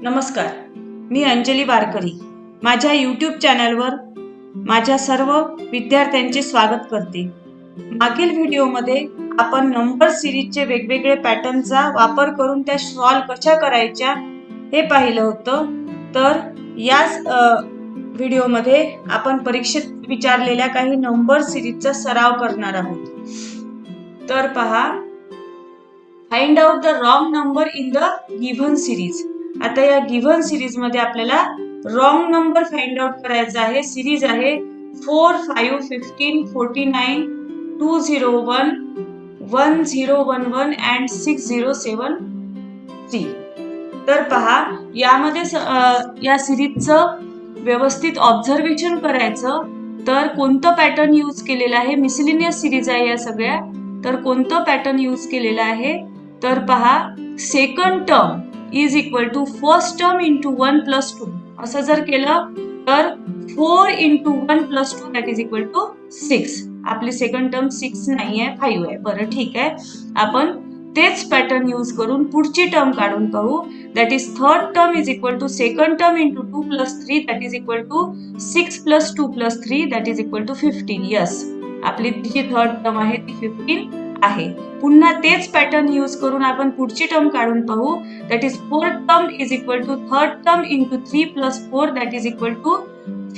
नमस्कार, मी अंजली वारकरी. माझ्या YouTube चॅनलवर माझ्या सर्व विद्यार्थ्यांचे स्वागत करते. मागील व्हिडिओमध्ये आपण नंबर सिरीजचे वेगवेगळे पॅटर्नचा वापर करून त्या सॉल्व कशा करायच्या हे पाहिलं होतं. तर याच व्हिडिओमध्ये आपण परीक्षेत विचारलेल्या काही नंबर सिरीजचा सराव करणार आहोत. तर पहा, find out the wrong number in the given series. आता या गिव्हन सिरीज मध्ये आपल्याला रॉंग नंबर फाइंड आउट करायचा आहे. सिरीज आहे 4, 5, 15, 49, 201, 1011 and 6073. तर पहा, यामध्ये या सिरीजचं व्यवस्थित ऑब्झर्वेशन करायचं. तर कोणतं पॅटर्न यूज केलेलं आहे? मिसलिनियस सिरीज आहे या सगळ्या. तर कोणतं पॅटर्न यूज केलेलं आहे? तर पहा, second term is equal to first term into 1 plus 2 असं जर केलं तर 4 into 1 plus 2 that is equal to 6. आपली सेकंड टर्म 6 नाही आहे, 5 आहे. बरं, ठीक आहे. आपण तेच पॅटर्न यूज करून पुढची टर्म काढून पाहू. That is third term is equal to second term into 2 plus 3 that is equal to 6 plus 2 plus 3 that is equal to 15. Yes, आपली जी थर्ड टर्म आहे ती 15 आहे. पुन्हा तेच पॅटर्न यूज करून आपण पुढची टर्म काढून पाहू. That is fourth term is equal to third term into 3 plus 4 that is equal to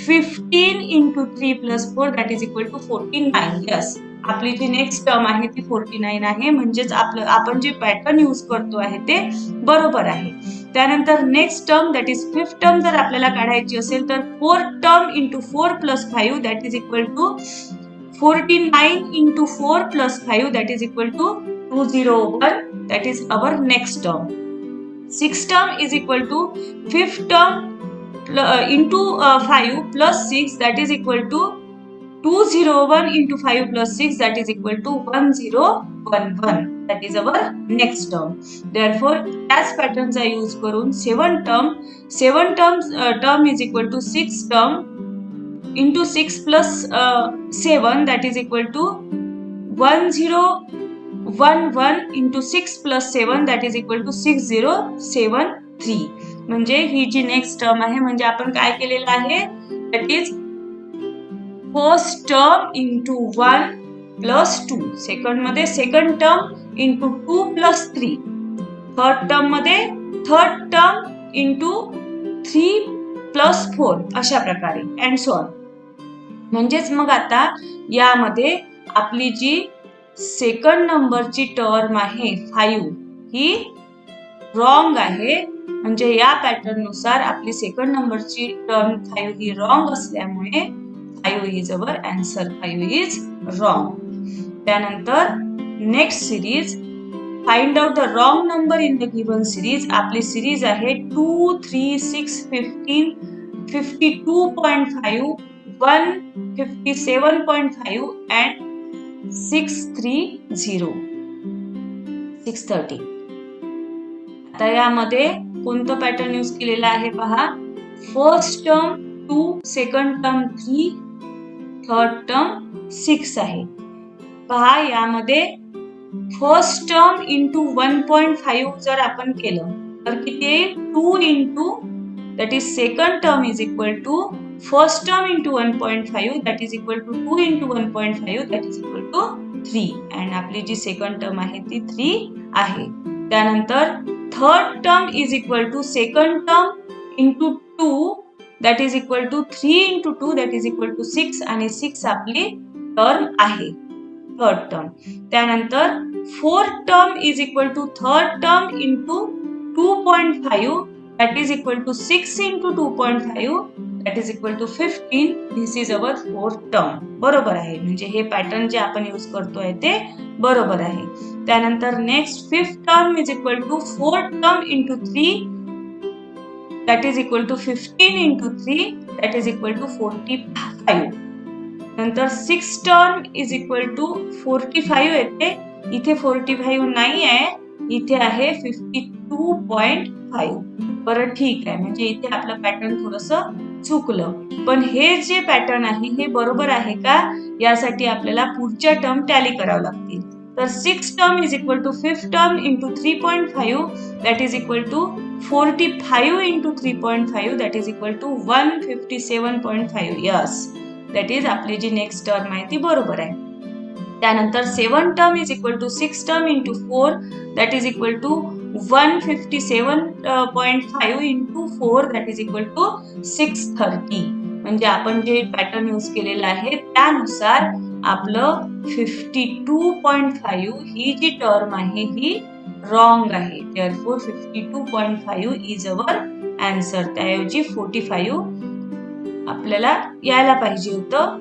15 into 3 plus 4 that is equal to 49. Yes, आपली जी नेक्स्ट टर्म आहे ती 49 आहे. म्हणजेच आपण जे पॅटर्न यूज करतो आहे ते बरोबर आहे. त्यानंतर next term that is fifth term जर आपल्याला काढायची असेल तर fourth term into 4 plus 5 that is equal to 49 into 4 plus 5 that is equal to 201. That is our next term. Sixth term is equal to fifth term into 5 plus 6 that is equal to 201 into 5 plus 6 that is equal to 1011. That is our next term. Therefore, as patterns I use करून seven term is equal to 6 term into 6 plus 7 that is equal to 1011 into 6 plus 7 that is equal to 6073. म्हणजे ही जी next term आहे, म्हणजे आपण काय केलेलं आहे? That is first term into 1 plus 2, second मध्ये second term into 2 plus 3, third term मध्ये third term into 3 plus 4, अशा प्रकारे अँड सो ऑन. म्हणजेच मग आता यामध्ये आपली जी सेकंड नंबरची टर्म आहे 5 ही रॉंग आहे. म्हणजे या पॅटर्न नुसार आपली सेकंड नंबरची टर्म 5 ही रॉंग असल्यामुळे 5 is our answer. 5 is wrong. त्यानंतर next series, find out the wrong number in the given series. आपली सिरीज आहे 2, 3, 6, 15, 52.5, 157.5 and 630. आता यामध्ये कोणतं पॅटर्न यूज केलेलं आहे पहा. First term 2, second term 3, third term 6 आहे. पहा, यामध्ये फर्स्ट टर्म इंटू 1.5 जर आपण केलं तर किती येईल? 2 into that is second term is equal to first term into 1.5 that is equal to 2 into 1.5 that is equal to 3 and आपली जी सेकंड टर्म आहे ती 3 आहे. त्यानंतर third term is equal to second term into 2 that is equal to 3 into 2 that is equal to 6 आणि 6 आपली term आहे, third term. त्यानंतर fourth term is equal to third term into 2.5 that is equal to 6 into 2.5 that is equal to 15. This is our fourth term. बरोबर आहे. म्हणजे हे pattern जे आपण यूज करतोय ते बरोबर आहे. त्यानंतर next fifth term is equal to fourth term into 3 that is equal to 15 into 3 that is equal to 45. नंतर sixth term is equal to 45 येते. इथे 45 नाही आहे, इथे आहे 52.5. बरं, ठीक आहे. म्हणजे इथे आपलं पॅटर्न थोडंसं चुकलं. पण हे जे पॅटर्न आहे हे बरोबर आहे का, यासाठी आपल्याला पुढच्या टर्म टॅली करावं लागतील. तर 6 term is equal to 5th term into 3.5 that is equal to 45 into 3.5 that is equal to 157.5. Yes, that is आपली जी नेक्स्ट टर्म आहे ती बरोबर आहे. त्यानंतर 7 term is equal to 6 term into 4 that is equal to 157.5 into 4 that is equal to 630. म्हणजे आपण जे पॅटर्न यूज केलेला आहे त्यानुसार आपलं 52.5 ही जी टर्म आहे ही रॉंग आहे. Therefore 52.5 is our answer. त्याऐवजी 45 आपल्याला यायला पाहिजे होतं.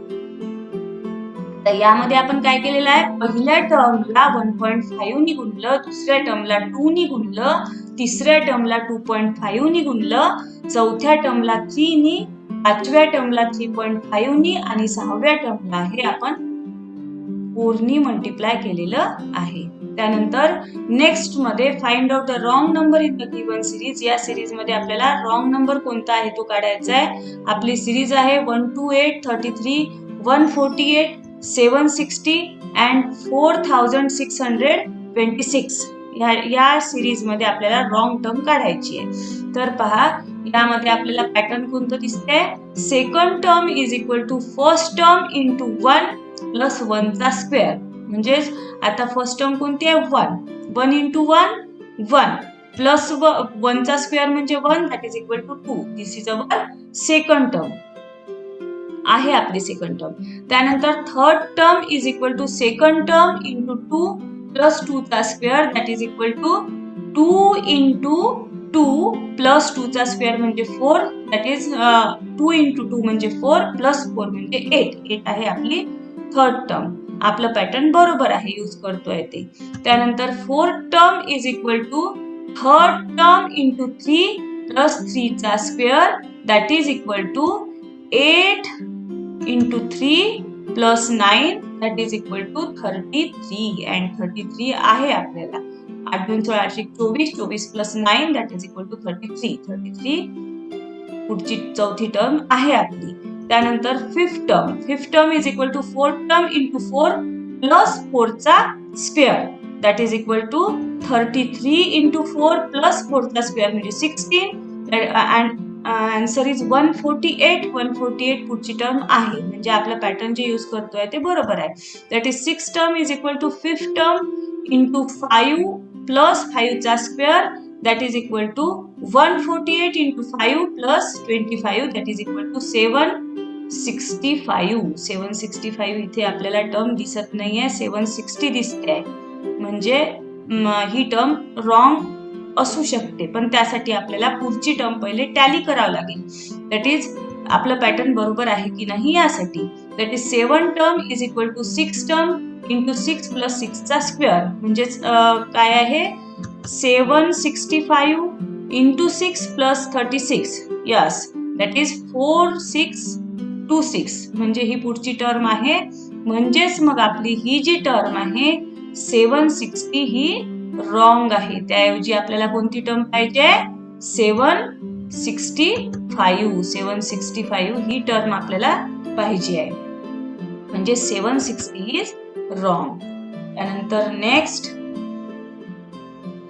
तर यामध्ये आपण काय केलेलं आहे, पहिल्या टर्मला 1.5 नी गुणलं, दुसऱ्या टर्मला 2 नी गुणलं, तिसऱ्या टर्मला 2.5 नी गुणलं, चौथ्या टर्मला 3 नी, पाचव्या टर्मला 3.5 नी आणि सहाव्या टर्मला हे आपण 4 नी मल्टिप्लाय केलेलं आहे. त्यानंतर नेक्स्ट मध्ये find out the wrong number in the given series. या सिरीज मध्ये आपल्याला रॉंग नंबर कोणता आहे तो काढायचा आहे. आपली सिरीज आहे 128, 33, 148, 760 and 4626. या सिरीज मध्ये आपल्याला रॉंग टर्म काढायची आहे. तर पहा यामध्ये आपल्याला पॅटर्न कोणतं दिसतंय, second term is equal to first term into 1 plus 1 चा स्क्वेअर. म्हणजेच आता फर्स्ट टर्म कोणती आहे 1, 1 इंटू 1 1 प्लस 1 चा स्क्वेअर म्हणजे 1 that is equal to 2. This is our second term आहे आपली सेकंड टर्म. त्यानंतर third term is equal to second term into 2 plus 2 चा square that is equal to 2 into 2 plus 2 चा square म्हणजे 4 that is 2 into 2 म्हणजे 4 plus 4 म्हणजे 8 आहे आपली थर्ड टर्म. आपलं पॅटर्न बरोबर आहे, यूज करतोय ते. त्यानंतर fourth term is equal to third term into 3 plus 3 चा square that is equal to 8 into 3 plus 9 that is equal to 33 and 33 आहे आपल्याला. 8 2 16 24, 24 plus 9 that is equal to 33. 33 पुढची चौथी टर्म आहे आपली. त्यानंतर fifth term is equal to fourth term into 4 plus 4 चा square that is equal to 33 into 4 plus 4 चा square म्हणजे 16 अँड आन्सर इज 148 पुढची टर्म आहे. म्हणजे आपलं पॅटर्न जे यूज करतोय ते बरोबर आहे. That is 6 term is equal to 5th term into 5 plus 5 चा square that is equal to 148 into 5 plus 25 that is equal to 765. 765 इथे आपल्याला टर्म दिसत नाहीये, 760 दिसते आहे. म्हणजे ही टर्म रॉंग असू शकते, पण त्यासाठी आपल्याला पुढची टर्म पहिले टॅली करावं लागेल. दॅट इज आपलं पॅटर्न बरोबर आहे की नाही यासाठी. That is 7 term is equal to 6 term into 6 plus 6 चा स्क्वेअर म्हणजेच काय आहे 765 into 6 plus 36. Yes, that is 4626 म्हणजे ही पुढची टर्म आहे. म्हणजेच मग आपली ही जी टर्म आहे 760 ही रॉंग आहे. त्याऐवजी आपल्याला कोणती टर्म पाहिजे 765 ही टर्म आपल्याला पाहिजे आहे. म्हणजे 760 इज रॉंग. त्यानंतर next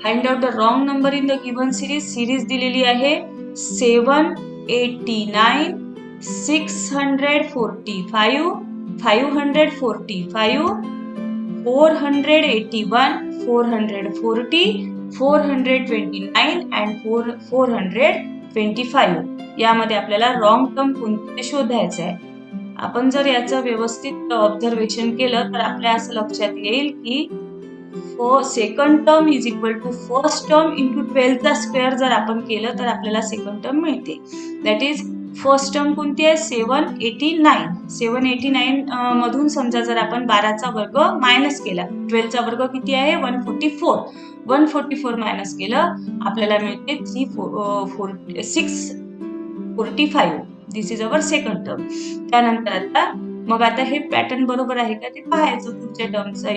find out the wrong number in the given series दिलेली आहे 789, 645, 545, 481, 440, 429 and 425. यामध्ये आपल्याला रॉंग टर्म कोणते शोधायचं आहे. आपण जर याचं व्यवस्थित ऑब्झर्वेशन केलं तर आपल्या असं लक्षात येईल की second term is equal to first term into 12 चा स्क्वेअर जर आपण केलं तर आपल्याला सेकंड टर्म मिळते. दॅट इज फर्स्ट टर्म कोणती आहे 789 मधून समजा जर आपण 12चा वर्ग मायनस केला, 12 चा वर्ग किती आहे 144 मायनस केलं आपल्याला मिळते 645. दिस इज अवर सेकंड टर्म. त्यानंतर आता हे पॅटर्न बरोबर आहे का ते पाहायचं. पुढच्या टर्मचा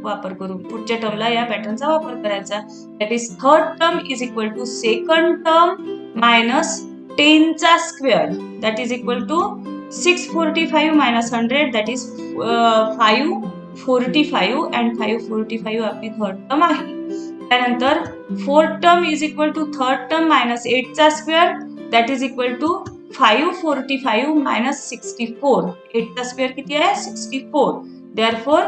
वापर करून पुढच्या टर्मला या पॅटर्नचा वापर करायचा. That is third term is equal to second term minus 10 चा square that is equal to 645 minus 100 that is 5 45 and 545 आपली थर्ड टर्म आहे. त्यानंतर fourth term is equal to third term minus 8 चा square that is equal to 545 minus 64. 8 चा square किती आहे 64. Therefore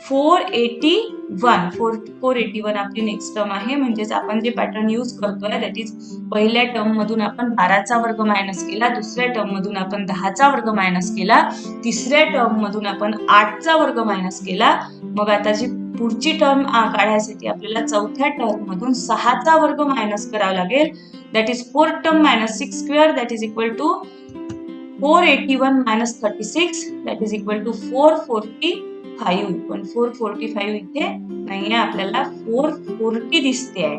481 आपली next term आहे. म्हणजेच आपण जे पॅटर्न यूज करतोय दॅट इज पहिल्या टर्म मधून आपण 12चा वर्ग मायनस केला, दुसऱ्या टर्म मधून आपण 10चा वर्ग मायनस केला, तिसऱ्या टर्म मधून आपण 8चा वर्ग मायनस केला. मग आता जी पुढची टर्म काढायसाठी आपल्याला चौथ्या टर्म मधून 6चा वर्ग मायनस करावा लागेल. That is fourth term minus 6 square that is equal to 481 minus 36 that is equal to 445. पण 445 इथे नाहीये, आपल्याला 440 दिसते आहे.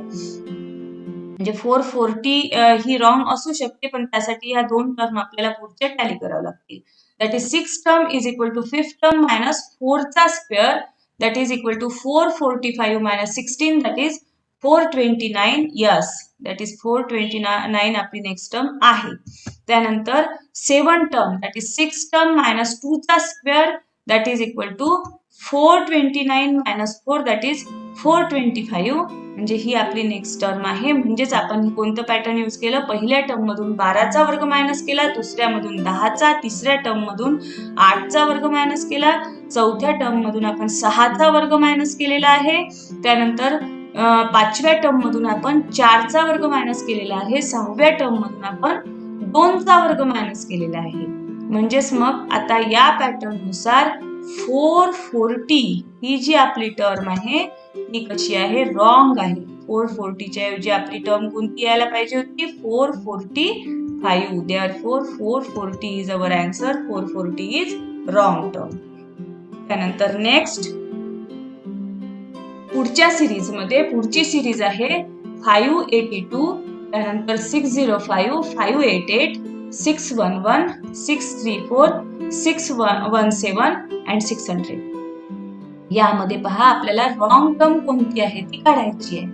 म्हणजे 440 ही रॉंग असू शकते, पण त्यासाठी या दोन टर्म आपल्याला पुढचे टॅली करावं लागतील. That is 6 term is equal to 5th term minus 4चा square that is equal to 445 minus 16 that is 429. Yes, that is 429 आपली नेक्स्ट टर्म आहे. त्यानंतर 7 term that is 6 term minus 2चा square that is equal to 429 minus 4 that is 425. म्हणजे ही आपली next term आहे. म्हणजेच आपण कोणतं पॅटर्न यूज केलं, पहिल्या टर्म मधून 12चा वर्ग मायनस केला, दुसऱ्या मधून 10चा, तिसऱ्या टर्म मधून 8चा वर्ग मायनस केला, चौथ्या टर्म मधून आपण 6चा वर्ग मायनस केलेला आहे. त्यानंतर 5व्या टर्म मधून आपण 4चा वर्ग मायनस केलेला आहे, 6व्या टर्म मधून आपण 2चा वर्ग मायनस केलेला आहे. म्हणजेच मग आता या पॅटर्न नुसार 440 ही जी आपली टर्म आहे ही कशी आहे, रॉंग आहे. 440च्या ऐवजी आपली टर्म कोणती यायला पाहिजे होती, 445. Therefore 440 is our answer. 440 is wrong term. त्यानंतर नेक्स्ट पुढच्या सिरीज मध्ये पुढची सिरीज आहे 582, त्यानंतर 605, 588, 611, 634, 617 अँड 600. यामध्ये पहा आपल्याला रॉंग टर्म कोणती आहे ती काढायची आहे.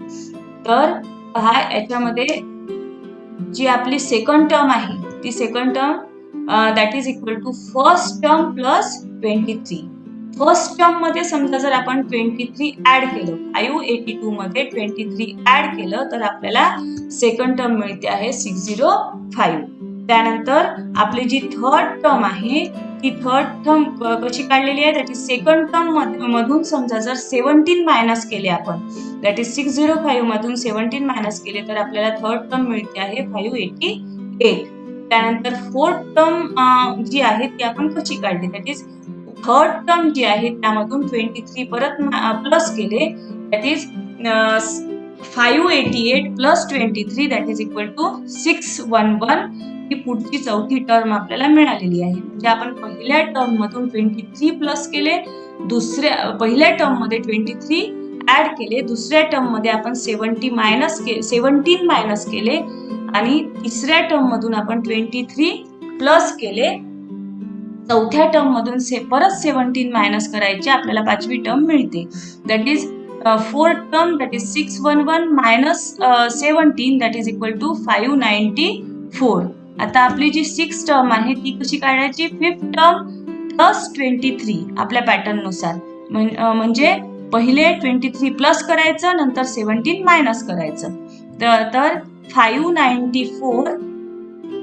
तर पहा याच्यामध्ये जी आपली सेकंड टर्म आहे ती second term that is equal to first term plus 23. First term मध्ये समजा जर आपण 23 ऍड केलं, 582 मध्ये 23 ऍड केलं तर आपल्याला सेकंड टर्म मिळते आहे 605. त्यानंतर आपली जी थर्ड टर्म आहे ती थर्ड टर्म कशी काढलेली आहे, दॅट इज सेकंड टर्म मधून समजा जर 17 मायनस केले आपण, दॅट इज 605 मधून 17 मायनस केले तर आपल्याला थर्ड टर्म मिळते आहे 588. त्यानंतर फोर्थ टर्म जी आहे ती आपण कशी काढली, दॅट इज थर्ड टर्म जी आहे त्यामधून 23 परत प्लस केले that is 588 plus 23 that is equal to 611. ही पुढची चौथी टर्म आपल्याला मिळालेली आहे. म्हणजे आपण पहिल्या टर्म मधून 23 प्लस केले, पहिल्या टर्म मध्ये 23 ऍड केले, दुसऱ्या टर्म मध्ये आपण 17 मायनस केले आणि तिसऱ्या टर्म मधून आपण 23 प्लस केले. चौथ्या टर्म मधून परत 17 मायनस करायचे, आपल्याला पाचवी टर्म मिळते. That is fourth term that is 611 minus 17 that is equal to 594. आता आपली जी 6 टर्म आहे ती कशी काढायची, फिफ्थ टर्म प्लस 23 आपल्या पॅटर्न नुसार. म्हणजे पहिले 23 प्लस करायचं, नंतर 17 मायनस करायचं. तर 594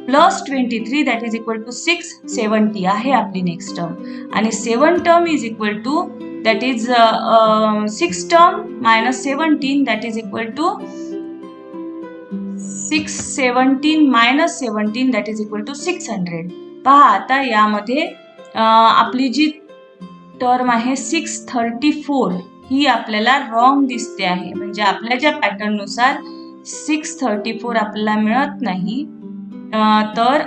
plus 23 that is equal to 670 आहे आपली नेक्स्ट टर्म. आणि 7 term is equal to that is 6 term minus 17 that is equal to 617 minus 17 that is equal to 600. पहा आता यामध्ये आपली जी टर्म आहे 634 ही आपल्याला रॉंग दिसते आहे. म्हणजे आपल्या ज्या पॅटर्न नुसार 634 आपल्याला मिळत नाही. तर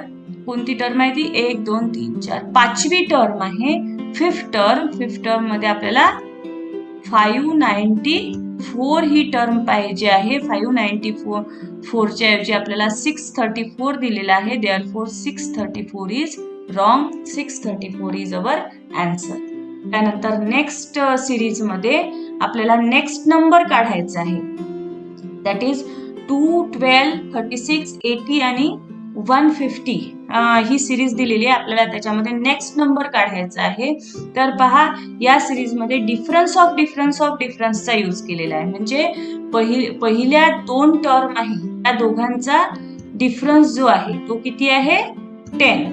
कोणती टर्म आहे ती 1 2 3 4 पाचवी टर्म आहे फिफ्थ टर्म मध्ये आपल्याला 594 ही टर्म पाहिजे आहे. 594 च्या ऐवजी आपल्याला 634 दिलेला आहे. Therefore 634 is wrong. 634 is our answer. त्यानंतर नेक्स्ट सिरीज मध्ये आपल्याला नेक्स्ट नंबर काढायचा आहे. दॅट इज 2, 12, 36, 80 आणि 150 ही सिरीज दिलेली आहे आपल्याला. त्याच्यामध्ये नेक्स्ट नंबर काढायचा आहे. तर पहा, या सिरीज मध्ये डिफरन्स ऑफ डिफरन्सचा यूज केलेला आहे. म्हणजे पहिल्या 2 टर्म आहे त्या दोघांचा डिफरन्स जो आहे तो किती आहे 10.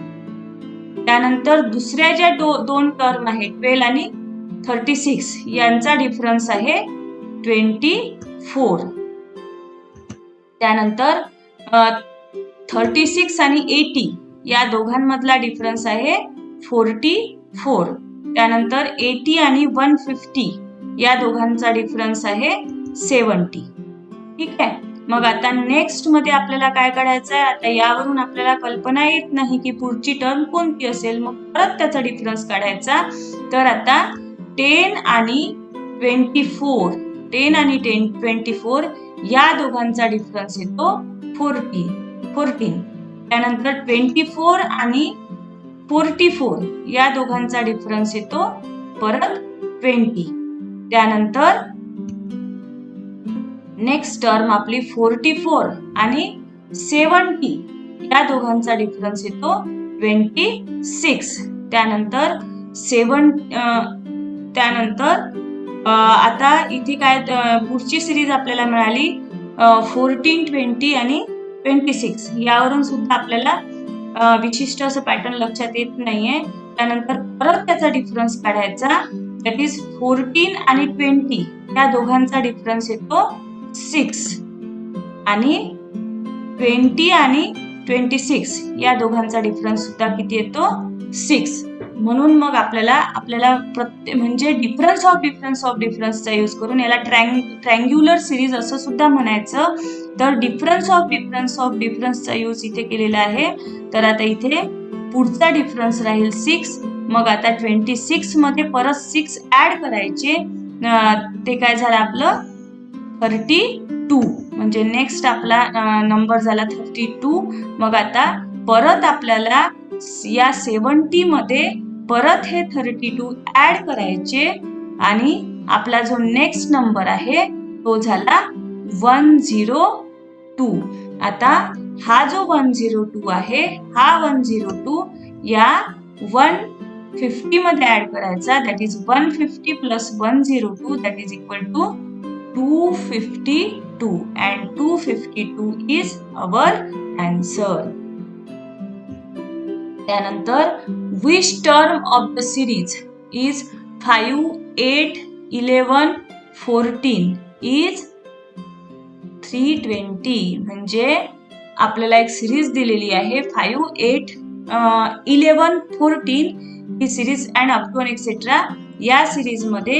त्यानंतर दुसऱ्या ज्या 2 टर्म आहे 12 आणि 36 यांचा डिफरन्स आहे 24. त्यानंतर 36 आणि 80 या दोघांमधला डिफरन्स आहे 44. त्यानंतर 80 आणि 150 या दोघांचा डिफरन्स आहे 70. ठीक आहे. मग आता नेक्स्ट मध्ये आपल्याला काय काढायचं आहे. आता यावरून आपल्याला कल्पना येत नाही की पुढची टर्म कोणती असेल. मग परत त्याचा डिफरन्स काढायचा. तर आता 10 आणि 24 या दोघांचा डिफरन्स येतो 14. त्यानंतर 24 आणि 44 या दोघांचा डिफरन्स येतो परत 20. त्यानंतर नेक्स्ट टर्म आपली 44 आणि 70 या दोघांचा डिफरन्स येतो 26. त्यानंतर आता इथे काय पुढची सिरीज आपल्याला मिळाली 14, 20 आणि 26. यावरून सुद्धा आपल्याला विशिष्ट असं पॅटर्न लक्षात येत नाहीये. त्यानंतर परत त्याचा डिफरन्स काढायचा. दॅट इज 14 आणि 20 या दोघांचा डिफरन्स येतो 6 आणि 20 आणि 26 या दोघांचा डिफरन्स सुद्धा किती येतो 6. म्हणून मग आपल्याला म्हणजे डिफरन्स ऑफ डिफरन्सचा यूज करून याला ट्रँग्युलर सिरीज असं सुद्धा म्हणायचं. तर डिफरन्स ऑफ डिफरन्सचा यूज इथे केलेला आहे. तर आता इथे पुढचा डिफरन्स राहील 6. मग आता 26 मध्ये परत 6 ऍड करायचे. ते काय झालं आपलं 32. म्हणजे नेक्स्ट आपला नंबर झाला 32. मग आता परत आपल्याला या 70 मध्ये परत हे 32 ऍड करायचे आणि आपला जो नेक्स्ट नंबर आहे तो झाला 102. आता हा जो 102 आहे हा 102 या 150 मध्ये ऍड करायचा. That is 150 plus 102 that is equal to 252 and 252 is our answer. त्यानंतर which term of the series is 5, 8, 11, 14 is 320. म्हणजे आपल्याला एक सिरीज दिलेली आहे 5, 8, 11, 14 ही series and up to etcetera. या सिरीज मध्ये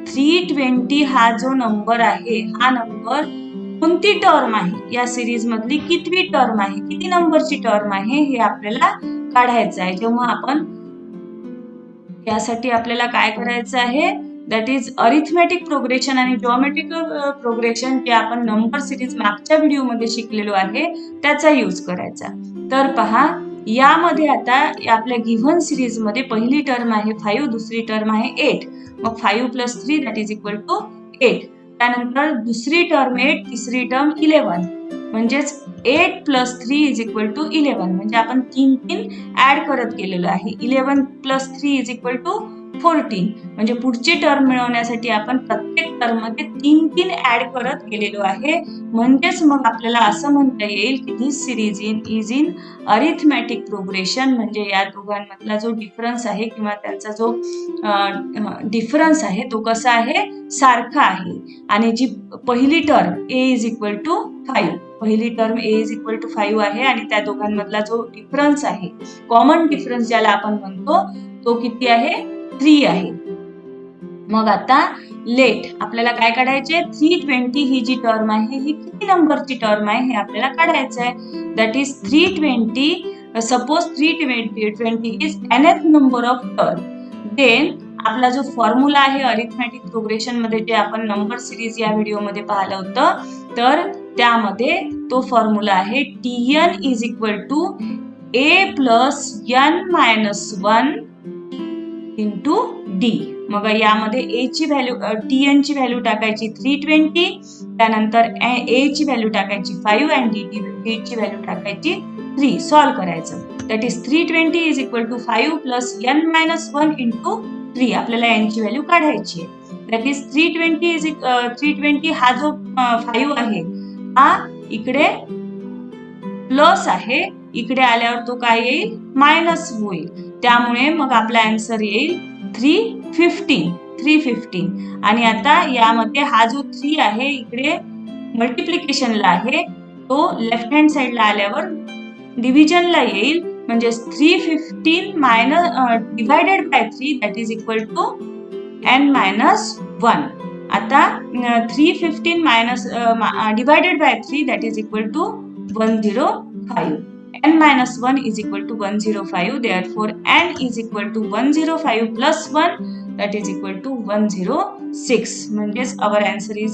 320 हा जो नंबर आहे हा नंबर कोणती टर्म आहे या सिरीज मधली कितवी टर्म आहे किती नंबरची टर्म आहे हे आपल्याला काढायचं आहे. जेव्हा आपण यासाठी आपल्याला काय करायचं आहे दॅट इज अरिथमॅटिक प्रोग्रेशन आणि जॉमेट्रिक प्रोग्रेशन जे आपण नंबर सिरीज मागच्या व्हिडिओमध्ये शिकलेलो आहे त्याचा यूज करायचा. तर पहा यामध्ये आता आपल्या गिव्हन सिरीज मध्ये पहिली टर्म आहे 5 दुसरी टर्म आहे 8. मग 5 plus 3 that is equal to 8. त्यानंतर दुसरी टर्म 8 तिसरी टर्म 11 म्हणजेच 8 प्लस 3 इज इक्वल टू 11. म्हणजे आपण 3 ऍड करत गेलेलो आहे. 11 प्लस 3 इज इक्वल टू 14. म्हणजे पुढची टर्म मिळवण्यासाठी आपण प्रत्येक टर्म मध्ये 3 ऍड करत गेलेलो आहे. म्हणजेच मग आपल्याला असं म्हणता येईल की this series is in arithmetic progression. म्हणजे या दोघांमधला जो डिफरन्स आहे किंवा त्यांचा जो डिफरन्स आहे तो कसा आहे सारखा आहे. आणि जी पहिली term a is equal to 5 पहिली term a is equal to 5 आहे आणि त्या दोघांमधला जो डिफरन्स आहे कॉमन डिफरन्स ज्याला आपण म्हणतो तो किती आहे 3 आहे. मग आता लेट आपल्याला काय काढायचे 320 ही जी टर्म आहे ही किती नंबरची टर्म आहे हे आपल्याला काढायचं आहे. That is 320 suppose 320 is nth number of term. Then आपला जो फॉर्म्युला आहे अरिथमॅटिक प्रोग्रेशन मध्ये जे आपण नंबर सिरीज या व्हिडिओ मध्ये पाहिलं होतं तर त्यामध्ये तो फॉर्म्युला आहे tn is equal to a plus n minus 1 into d. मग यामध्ये ए ची व्हॅल्यू TN ची व्हॅल्यू टाकायची 320, त्यानंतर ए ची व्हॅल्यू टाकायची 5 आणि डी ची व्हॅल्यू टाकायची 3. सॉल्व्ह करायचं. That is 320 is equal to 5 plus n minus 1 into 3. आपल्याला n ची व्हॅल्यू काढायची आहे. दॅट इज 320 हा जो 5 आहे हा इकडे प्लस आहे, इकडे आल्यावर तो काय येईल मायनस होईल. त्यामुळे मग आपला आन्सर येईल 315. आणि आता यामध्ये हा जो 3 आहे इकडे मल्टिप्लिकेशनला आहे, तो लेफ्ट हँड साइडला आल्यावर डिव्हिजनला येईल. म्हणजे 315 minus divided by 3 that is equal to n minus 1. आता 315 minus divided by 3 that is equal to 105. n minus 1 is equal to 105. Therefore, n is equal to 105 plus 1 that is equal to 106. म्हणजेच our answer is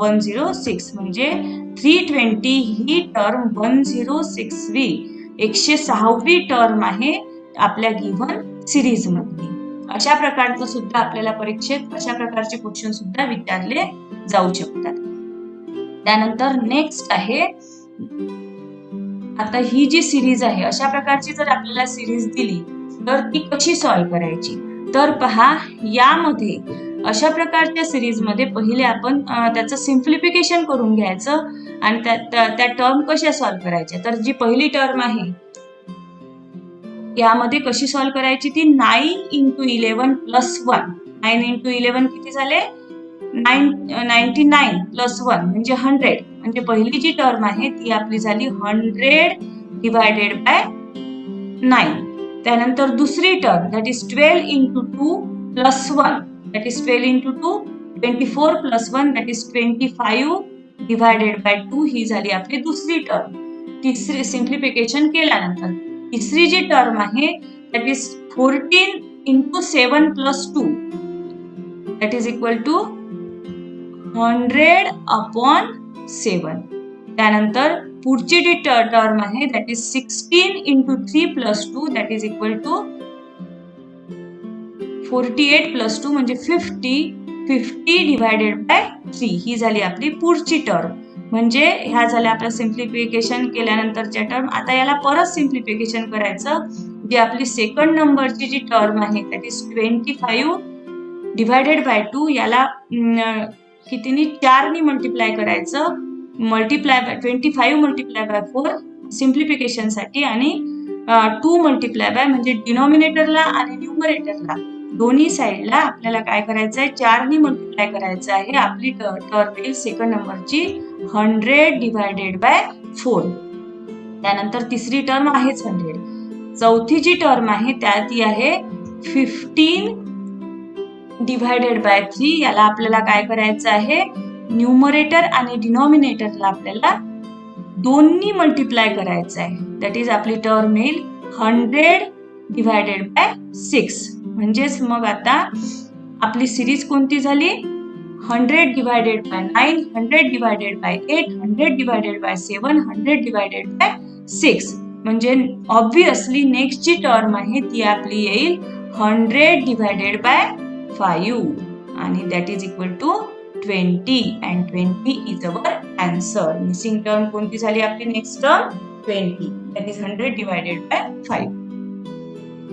106. म्हणजे 320 ही term 106वी 106वी term आहे आपल्या given series मधली. अशा प्रकारचं सुद्धा आपल्याला परीक्षेत अशा प्रकारचे क्वेश्चन सुद्धा विचारले जाऊ शकतात. त्यानंतर नेक्स्ट आहे, आता ही जी सिरीज आहे अशा प्रकारची जर आपल्याला सिरीज दिली तर ती कशी सॉल्व्ह करायची. तर पहा, यामध्ये अशा प्रकारच्या सिरीज मध्ये पहिले आपण त्याचं सिम्प्लिफिकेशन करून घ्यायचं आणि त्या टर्म कशा सॉल्व्ह करायच्या. तर जी पहिली टर्म आहे यामध्ये कशी सॉल्व्ह करायची, ती 9 इंटू 11 प्लस 1. 9 इंटू 11 किती झाले 99 प्लस 1 म्हणजे 100. म्हणजे पहिली जी टर्म आहे ती आपली झाली 100 डिवायडेड बाय 9. त्यानंतर दुसरी term that is 12 into 2 plus 1 that is 12 into 2 24 plus 1 that is 25 divided by 2. ही झाली आपली दुसरी टर्म. तिसरी सिम्प्लिफिकेशन केल्यानंतर तिसरी जी टर्म आहे that is 14 into 7 plus 2 that is equal to 100 upon 7. त्यानंतर पुढची जी टर्म आहे that is 16 into 3 plus 2 that is equal to 48 plus 2 म्हणजे 50 डिवायडेड बाय 3. ही झाली आपली पुढची टर्म. म्हणजे ह्या झाल्या आपलं सिम्प्लिफिकेशन केल्यानंतरच्या टर्म. आता याला परत सिम्प्लिफिकेशन करायचं. जी आपली सेकंड नंबरची जी टर्म आहे दॅट इज 25 डिवायडेड बाय 2. याला कितीनी 4 नी मल्टिप्लाय करायचं. Multiply by 25 multiply by 4 simplification साठी आणि 2 मल्टिप्लाय बाय म्हणजे डिनॉमिनेटरला आणि न्यूमरेटरला दोन्ही साइडला आपल्याला काय करायचं आहे 4 नी मल्टिप्लाय करायचं आहे. आपली टर्म येईल सेकंड नंबरची 100 डिवायडेड बाय 4. त्यानंतर तिसरी टर्म आहेच 100. चौथी जी टर्म आहे ती आहे 15 डिवायडेड बाय 3. याला आपल्याला काय करायचं आहे न्यूमरेटर आणि डिनॉमिनेटरला आपल्याला दोन्ही मल्टिप्लाय करायचं आहे. दॅट इज आपली टर्म येईल 100 डिवायडेड बाय 6. म्हणजेच मग आता आपली सिरीज कोणती झाली 100 divided by 9, 100 divided by 8, 100 divided by 7, 100 divided by 6. म्हणजे ऑब्विसली नेक्स्ट जी टर्म आहे ती आपली येईल 100 डिवायडेड बाय 5 आणि that is equal to 20 and 20 is our answer. Missing term कोणती झाली आपली next term 20 that is 100 divided by 5.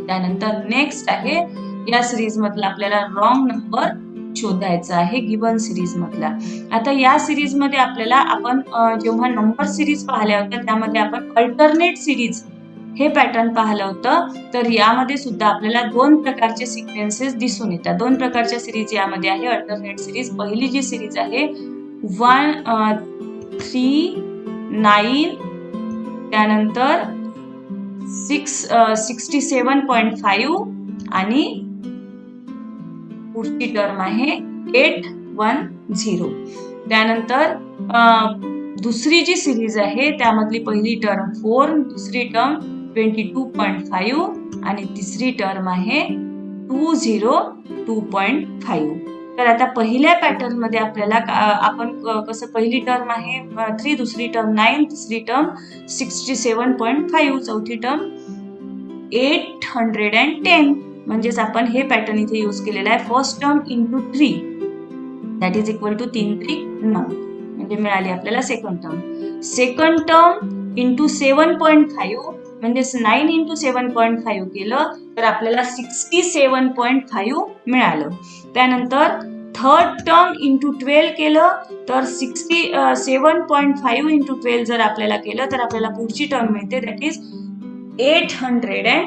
त्यानंतर नेक्स्ट आहे या सिरीज मधला आपल्याला रॉंग नंबर शोधायचा आहे गिवन सिरीज मधला. आता या सिरीज मध्ये आपल्याला आपण जेव्हा नंबर सिरीज पाहिल्या होत्या त्यामध्ये आपण अल्टरनेट सिरीज हे पॅटर्न पाहिलं होतं. तर यामध्ये सुद्धा आपल्याला 2 प्रकारचे सिक्वेन्सेस दिसून येतात. 2 प्रकारच्या सिरीज यामध्ये आहे अल्टरनेट सिरीज. पहिली जी सिरीज आहे 1 3 9 त्यानंतर 67.5 आणि पुढची टर्म आहे 810. त्यानंतर दुसरी जी सिरीज आहे त्यामधली पहिली टर्म 4, दुसरी टर्म 22.5 आणि तिसरी टर्म आहे 202.5. तर आता पहिल्या पॅटर्न मध्ये आपल्याला आपण कसं पहिली टर्म आहे 3, दुसरी टर्म 9, तिसरी टर्म 67.5, चौथी टर्म 810. म्हणजेच आपण हे पॅटर्न इथे यूज केलेला आहे. First term into 3 that is equal to 3 3 9 म्हणजे मिळाली आपल्याला second term. Second term into 7.5 म्हणजेच 9 इंटू 7.5 केलं तर आपल्याला 67.5 मिळालं. त्यानंतर थर्ड टर्म इंटू 12 केलं तर 67.5 इंटू 12 जर आपल्याला केलं तर आपल्याला पुढची टर्म मिळते that is 810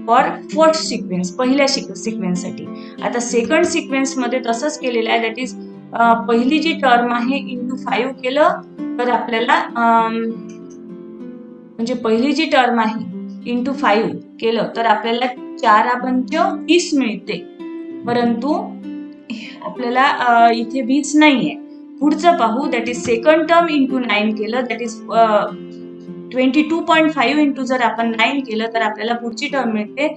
for first sequence, पहिल्या सिक्वेन्ससाठी. आता सेकंड सिक्वेन्स मध्ये तसंच केलेलं आहे दॅट इज पहिली जी टर्म आहे इंटू 5 केलं तर आपल्याला म्हणजे पहिली जी टर्म आहे इंटू 5 केलं तर आपल्याला 4×5 मिळते, परंतु आपल्याला इथे 20 नाहीये. पुढचं पाहू that is second term into 9 केलं दॅट इज 22.5 इंटू जर आपण 9 केलं तर आपल्याला पुढची टर्म मिळते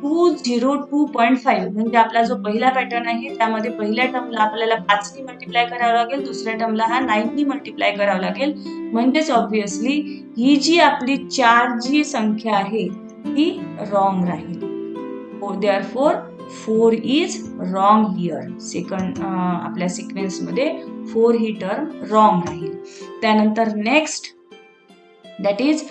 202.5 म्हणजे आपला जो पहिला पॅटर्न आहे त्यामध्ये पहिल्या टर्मला आपल्याला 5 ने मल्टिप्लाय करावं लागेल, दुसऱ्या टर्मला हा 9 ने मल्टिप्लाय करावं लागेल. म्हणजेच ऑब्व्हियसली ही जी आपली 4 जी संख्या आहे ती रॉंग राहील. Therefore 4 is wrong here. Second आपल्या सिक्वेन्स मध्ये 4 ही टर्म रॉंग राहील. त्यानंतर next that is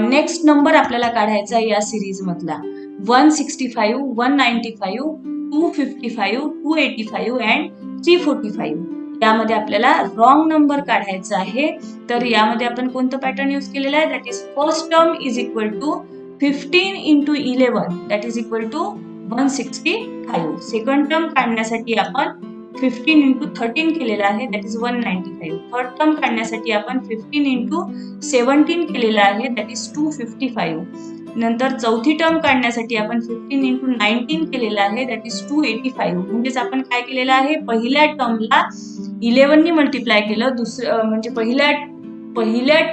next number आपल्याला काढायचा या सिरीज मधला 165, 195, 255, 285 अँड 345. यामध्ये आपल्याला रॉंग नंबर काढायचा आहे. तर यामध्ये आपण कोणतं पॅटर्न यूज केलेला आहे that is first term is equal to 15 into 11 that is equal to 165. Second term काढण्यासाठी आपण 15 इंटू 13 केलेला आहे दॅट इज 195. थर्ड टर्म काढण्यासाठी आपण 15 इंटू 17 केलेला आहे दॅट इज 255. नंतर चौथी टर्म काढण्यासाठी आपण 15 इंटू 19 केलेला आहे दॅट इज 285. म्हणजेच आपण काय केलेलं आहे पहिल्या टर्मला 11 ने मल्टिप्लाय केलं, दुसरं म्हणजे पहिल्या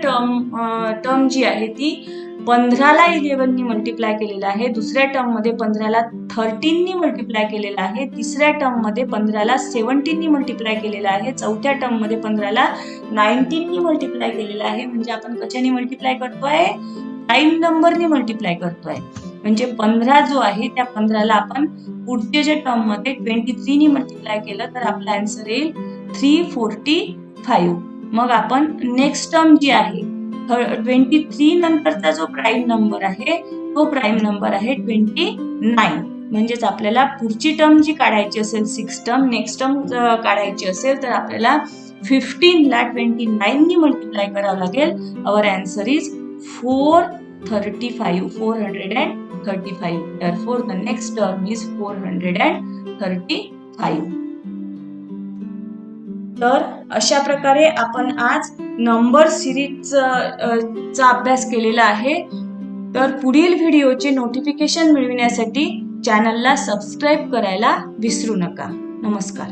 टर्म जी आहे ती 15 ला 11 ने मल्टिप्लाय केलेला आहे, दुसऱ्या टर्म मध्ये 15 ला 13 ने मल्टिप्लाय केलेला आहे, तिसऱ्या टर्म मध्ये 15 ला 17 ने मल्टिप्लाय केलेला आहे, चौथ्या टर्म मध्ये 15 ला 19 ने मल्टिप्लाय केलेला आहे. म्हणजे आपण कशाने मल्टिप्लाय करतोय प्राईम नंबरने मल्टिप्लाय करतोय. म्हणजे 15 जो आहे त्या 15 ला आपण पुढच्या जे टर्म मध्ये 23 ने मल्टिप्लाय केलं तर आपला आन्सर येईल 345. मग आपण नेक्स्ट टर्म जी आहे 23 नंतरचा जो प्राईम नंबर आहे तो प्राईम नंबर आहे 29. म्हणजेच आपल्याला पुढची टर्म जी काढायची असेल 6 टर्म नेक्स्ट टर्म काढायची असेल तर आपल्याला 15 ला 29 ने मल्टिप्लाय करावं लागेल. Our answer is 435. Therefore the next term is 435. तर अशा प्रकारे आपण आज नंबर सिरीजचा अभ्यास केलेला आहे. तर पुढील व्हिडिओचे नोटिफिकेशन मिळविण्यासाठी चॅनलला सबस्क्राईब करायला विसरू नका. नमस्कार.